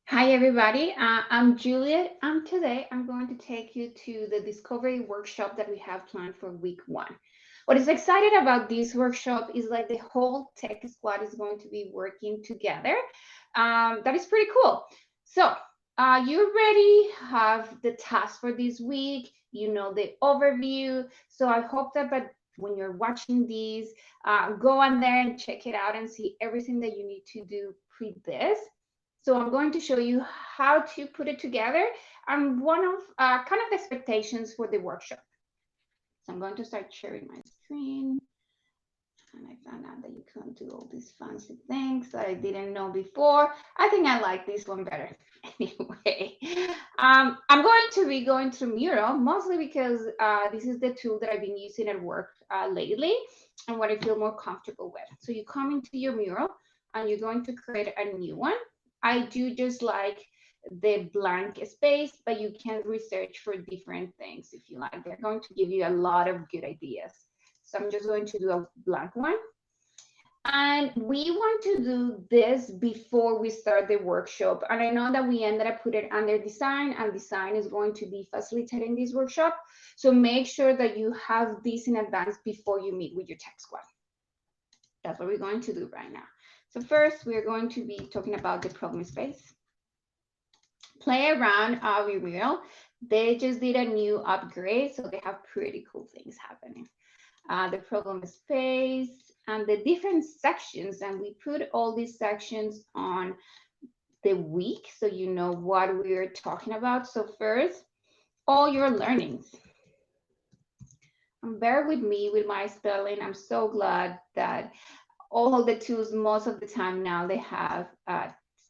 Hi, everybody. I'm Juliet, and today I'm going to take you to the discovery workshop that we have planned for week one. What is exciting about this workshop is like the whole tech squad is going to be working together. That is pretty cool. So, you already have the task for this week, you know the overview. So, I hope that when you're watching these, go on there and check it out and see everything that you need to do pre this. So I'm going to show you how to put it together and one of kind of the expectations for the workshop. So I'm going to start sharing my screen. And I found out that you can't do all these fancy things that I didn't know before. I think I like this one better. Anyway, I'm going to be going through Mural mostly because this is the tool that I've been using at work lately and what I feel more comfortable with. So you come into your Mural and you're going to create a new one. I do just like the blank space, but you can research for different things if you like. They're going to give you a lot of good ideas. So I'm just going to do a blank one. And we want to do this before we start the workshop. And I know that we ended up putting it under design, and design is going to be facilitating this workshop. So make sure that you have this in advance before you meet with your tech squad. That's what we're going to do right now. So first, we're going to be talking about the problem space. Play around with Real. They just did a new upgrade, so they have pretty cool things happening. The problem space and the different sections, and we put all these sections on the week so you know what we're talking about. So first, all your learnings. And bear with me with my spelling. I'm so glad that all the tools most of the time now they have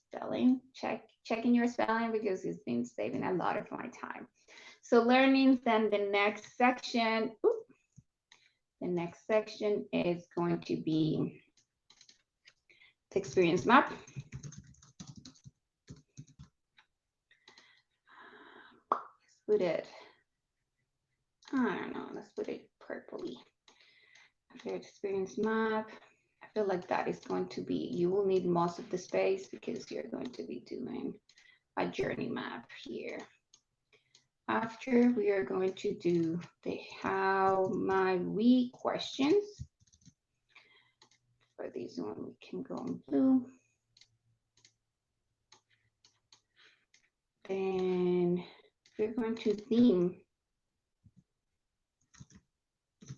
spelling checking your spelling because it's been saving a lot of my time. So learnings, then the next section. The next section is going to be the experience map. Let's put it, I don't know, let's put it purpley. After experience map, I feel like that is going to be, you will need most of the space because you're going to be doing a journey map here. After, we are going to do the how my week questions. For this one, we can go in blue. Then we're going to theme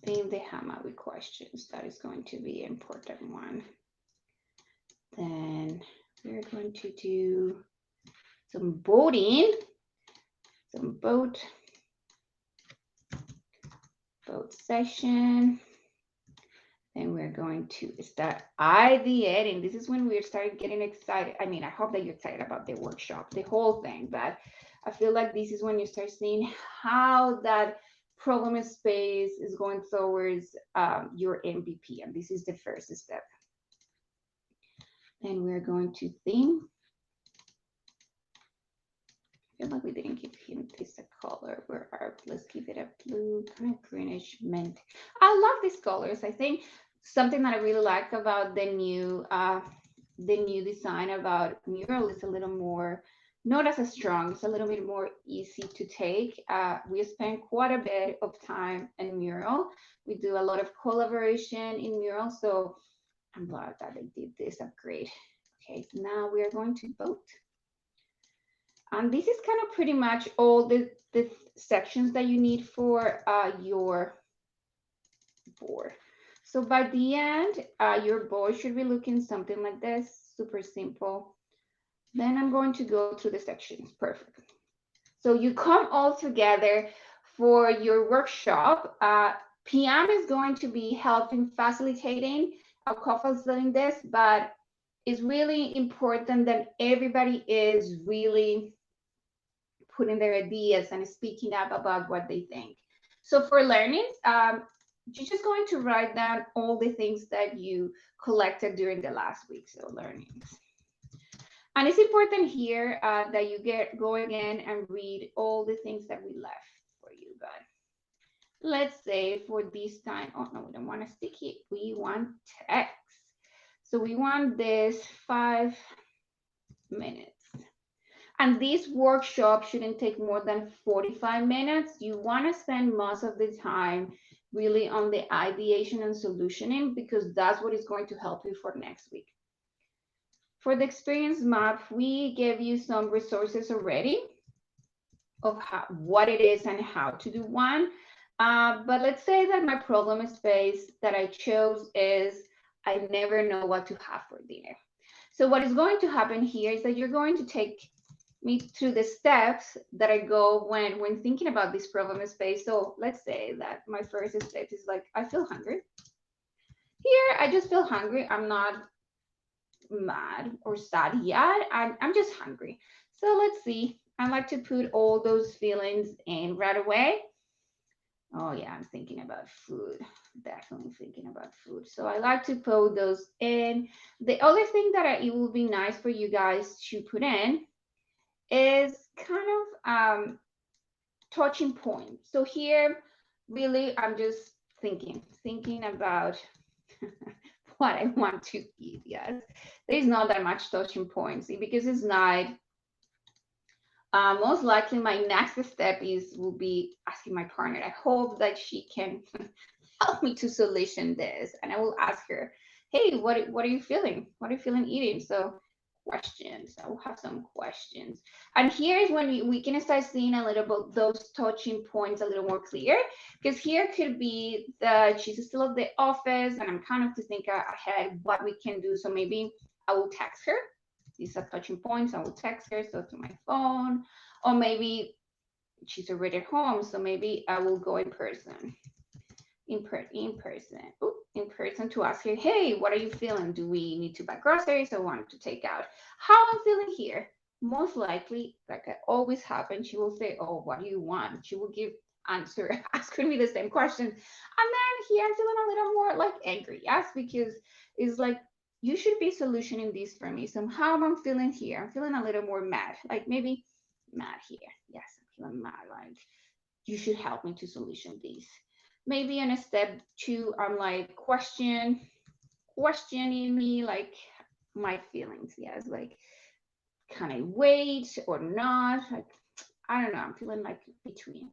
the how my week questions. That is going to be an important one. Then we're going to do some voting, some vote session. Then we're going to start ideating. This is when we start getting excited. I mean, I hope that you're excited about the workshop, the whole thing, but I feel like this is when you start seeing how that problem space is going towards your MVP, and this is the first step. Then we're going to theme. I feel like we didn't give him this a color. Let's give it a blue, kind of greenish mint. I love these colors. I think something that I really like about the new design about Mural is a little more, not as strong. It's a little bit more easy to take. We spend quite a bit of time in Mural. We do a lot of collaboration in Mural, so I'm glad that they did this upgrade. Okay, so now we are going to vote. And this is kind of pretty much all the sections that you need for your board. So by the end, your board should be looking something like this, super simple. Then I'm going to go through the sections, perfect. So you come all together for your workshop. PM is going to be helping facilitating, co-facilitating this, but it's really important that everybody is really putting their ideas and speaking up about what they think. So for learnings, you're just going to write down all the things that you collected during the last week. So learnings. And it's important here that you go again and read all the things that we left for you. But let's say for this time, oh no, we don't want to stick it. We want text. So we want this 5 minutes. And this workshop shouldn't take more than 45 minutes. You want to spend most of the time really on the ideation and solutioning because that's what is going to help you for next week. For the experience map, we gave you some resources already of what it is and how to do one. But let's say that my problem space that I chose is I never know what to have for dinner. So what is going to happen here is that you're going to take me through the steps that I go when thinking about this problem space. So let's say that my first step is like, I feel hungry. Here, I just feel hungry. I'm not mad or sad yet. I'm just hungry. So let's see. I like to put all those feelings in right away. Oh yeah, I'm thinking about food. Definitely thinking about food. So I like to put those in. The other thing that it will be nice for you guys to put in is kind of touching point. So here, really, I'm just thinking about what I want to eat. Yes, there's not that much touching points because it's night. Most likely, my next step will be asking my partner. I hope that she can help me to solution this, and I will ask her, "Hey, what are you feeling? What are you feeling eating?" So questions. I will have some questions. And here is when we can start seeing a little bit those touching points a little more clear. Because here could be that she's still at the office and I'm kind of to think ahead what we can do. So maybe I will text her. These are touching points. I will text her, so to my phone. Or maybe she's already at home, so maybe I will go in person in person to ask her, hey, what are you feeling? Do we need to buy groceries or want to take out? How I'm feeling here? Most likely, like it always happens, she will say, oh, what do you want? She will give answer, asking me the same question. And then here I'm feeling a little more like angry, yes, because it's like, you should be solutioning this for me. So how I'm feeling here, I'm feeling a little more mad, like maybe mad here. Yes, I'm feeling mad, like you should help me to solution this. Maybe in a step two, I'm like questioning me, like my feelings. Yes, like can I wait or not? Like I don't know. I'm feeling like between.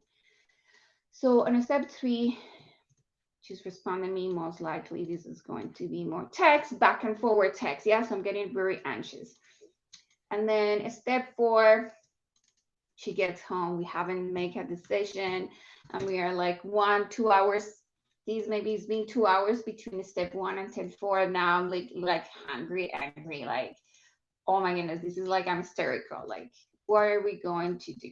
So in a step three, she's responding me. Most likely, this is going to be more text, back and forward text. Yes, I'm getting very anxious. And then step four, she gets home. We haven't made a decision, and we are like 1 2 hours. These maybe it's been 2 hours between step one and step four. Now I'm like hungry, angry, like oh my goodness, this is like I'm hysterical. Like what are we going to do?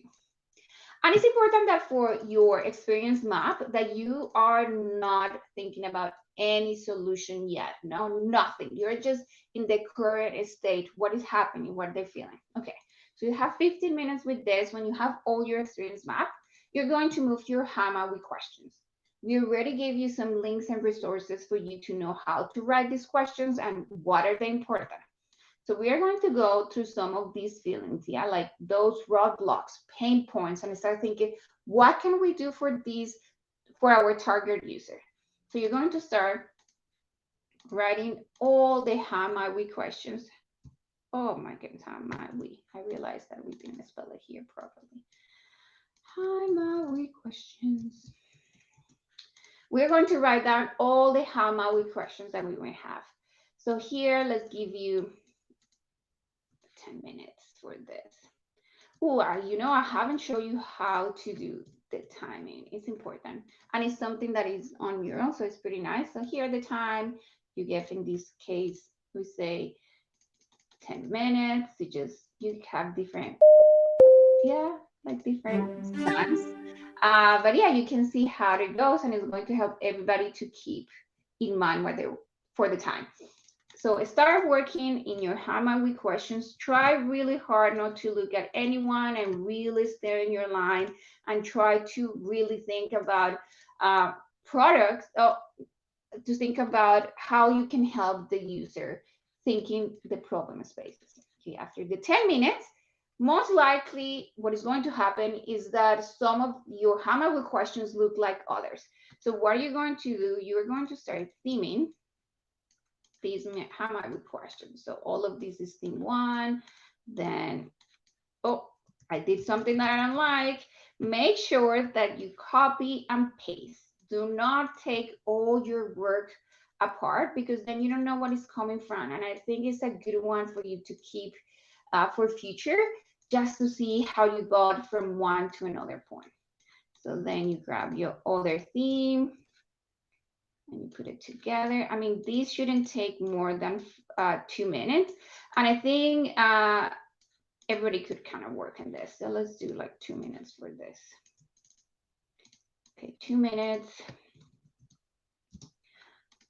And it's important that for your experience map that you are not thinking about any solution yet. No, nothing. You're just in the current state. What is happening? What they're feeling. Okay. So you have 15 minutes with this. When you have all your experience map, you're going to move to your HAMA with questions. We already gave you some links and resources for you to know how to write these questions and what are they important. So we are going to go through some of these feelings, yeah, like those roadblocks, pain points, and start thinking, what can we do for these, for our target user? So you're going to start writing all the how might we questions. Oh my goodness, how might we? I realized that we didn't spell it here properly. How might we questions. We're going to write down all the how might we questions that we may have. So here, let's give you 10 minutes for this. Oh, I haven't shown you how to do the timing. It's important. And it's something that is on your own, so it's pretty nice. So here the time you get in this case, we say 10 minutes. You have different, yeah, like different times. But yeah, you can see how it goes, and it's going to help everybody to keep in mind what they for the time. So start working in your HAMA with questions. Try really hard not to look at anyone and really stay in your line and try to really think about products, to think about how you can help the user thinking the problem spaces. Okay, after the 10 minutes, most likely what is going to happen is that some of your HAMA with questions look like others. So what are you going to do? You're going to start theming these how might we question. So all of this is theme one, then, oh, I did something that I don't like. Make sure that you copy and paste. Do not take all your work apart because then you don't know what is coming from. And I think it's a good one for you to keep for future, just to see how you got from one to another point. So then you grab your other theme and you put it together. I mean, these shouldn't take more than 2 minutes. And I think everybody could kind of work on this. So let's do like 2 minutes for this. Okay, 2 minutes.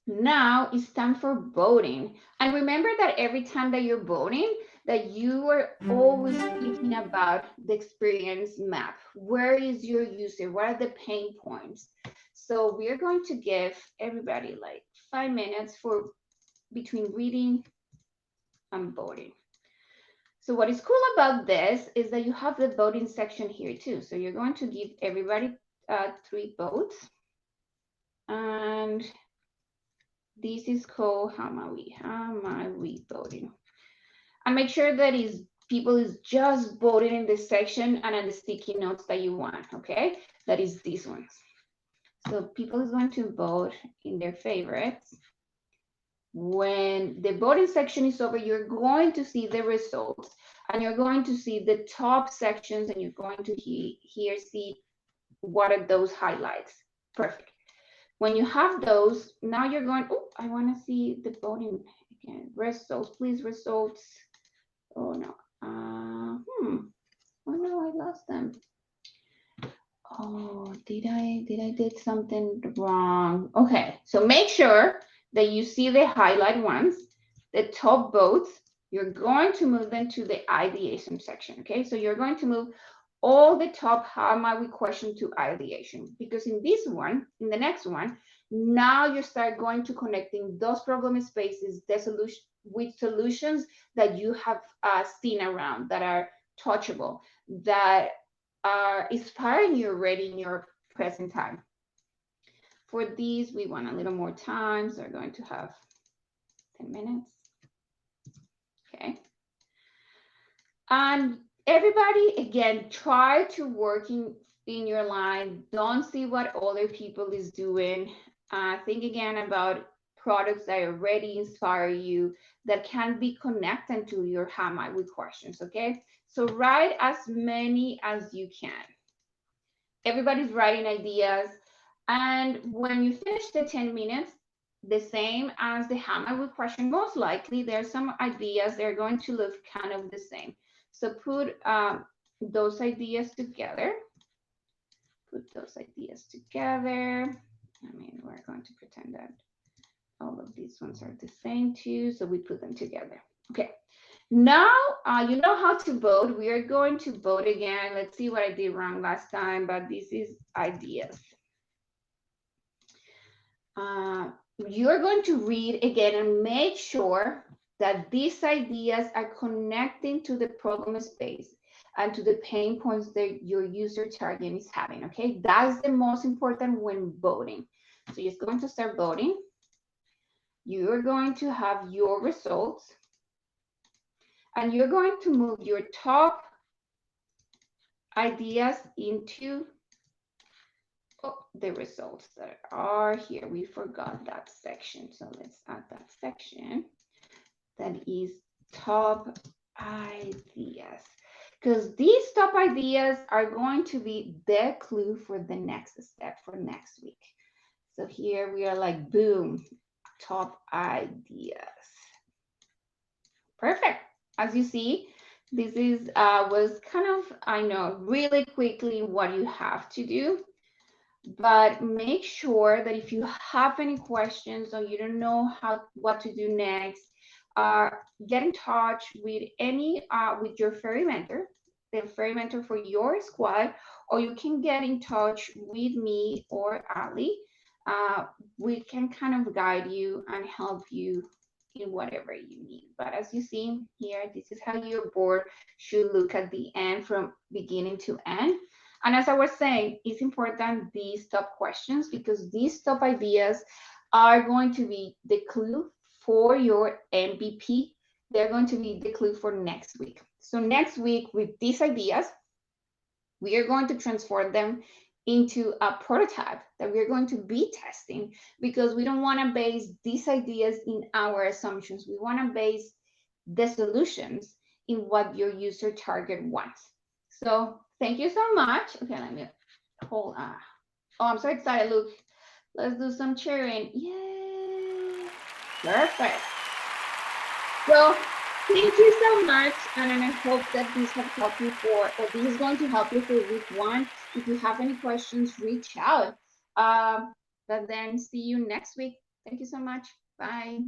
Now it's time for voting. And remember that every time that you're voting, that you are always thinking about the experience map. Where is your user? What are the pain points? So we're going to give everybody like 5 minutes for between reading and voting. So what is cool about this is that you have the voting section here too. So you're going to give everybody 3 votes. And this is called how am I voting? And make sure that people is just voting in this section and in the sticky notes that you want, okay? That is these ones. So people is going to vote in their favorites. When the voting section is over, you're going to see the results and you're going to see the top sections and you're going to here see what are those highlights. Perfect. When you have those, now you're going, oh, I want to see the voting again. Results, please, results. Oh, no. Oh, no, I lost them. Oh, did I did something wrong? Okay, so make sure that you see the highlight ones, the top votes. You're going to move them to the ideation section, okay? So you're going to move all the top how might we question to ideation, because in this one, in the next one, now you start going to connecting those problem spaces, the solution with solutions that you have seen around that are touchable, that are inspiring you already in your present time. For these, we want a little more time, so we're going to have 10 minutes. Okay. And everybody, again, try to work in your line. Don't see what other people is doing. Think again about products that already inspire you, that can be connected to your how might we questions, okay? So write as many as you can. Everybody's writing ideas. And when you finish the 10 minutes, the same as the how might we question, most likely there's some ideas, they're going to look kind of the same. So put those ideas together. Put those ideas together. I mean, we're going to pretend that all of these ones are the same too. So we put them together. Okay. Now you know how to vote. We are going to vote again. Let's see what I did wrong last time, but this is ideas. You're going to read again and make sure that these ideas are connecting to the problem space and to the pain points that your user target is having, okay? That's the most important when voting. So you're going to start voting. You're going to have your results. And you're going to move your top ideas into the results that are here. We forgot that section. So let's add that section. That is top ideas. Because these top ideas are going to be the clue for the next step for next week. So here we are like, boom, top ideas. Perfect. As you see, this is was kind of, I know, really quickly what you have to do. But make sure that if you have any questions or you don't know what to do next, get in touch with with your fairy mentor, the fairy mentor for your squad, or you can get in touch with me or Ali. We can kind of guide you and help you in whatever you need. But as you see here, this is how your board should look at the end from beginning to end. And as I was saying, it's important these top questions because these top ideas are going to be the clue for your MVP. They're going to be the clue for next week. So next week with these ideas, We are going to transform them into a prototype that we're going to be testing, because we don't want to base these ideas in our assumptions. We want to base the solutions in what your user target wants. So thank you so much. Okay, let me hold on. Oh, I'm so excited. Look, let's do some cheering. Yay! Perfect. So thank you so much, and I hope that this has helped you or this is going to help you for week 1. If you have any questions, reach out. But then see you next week. Thank you so much. Bye.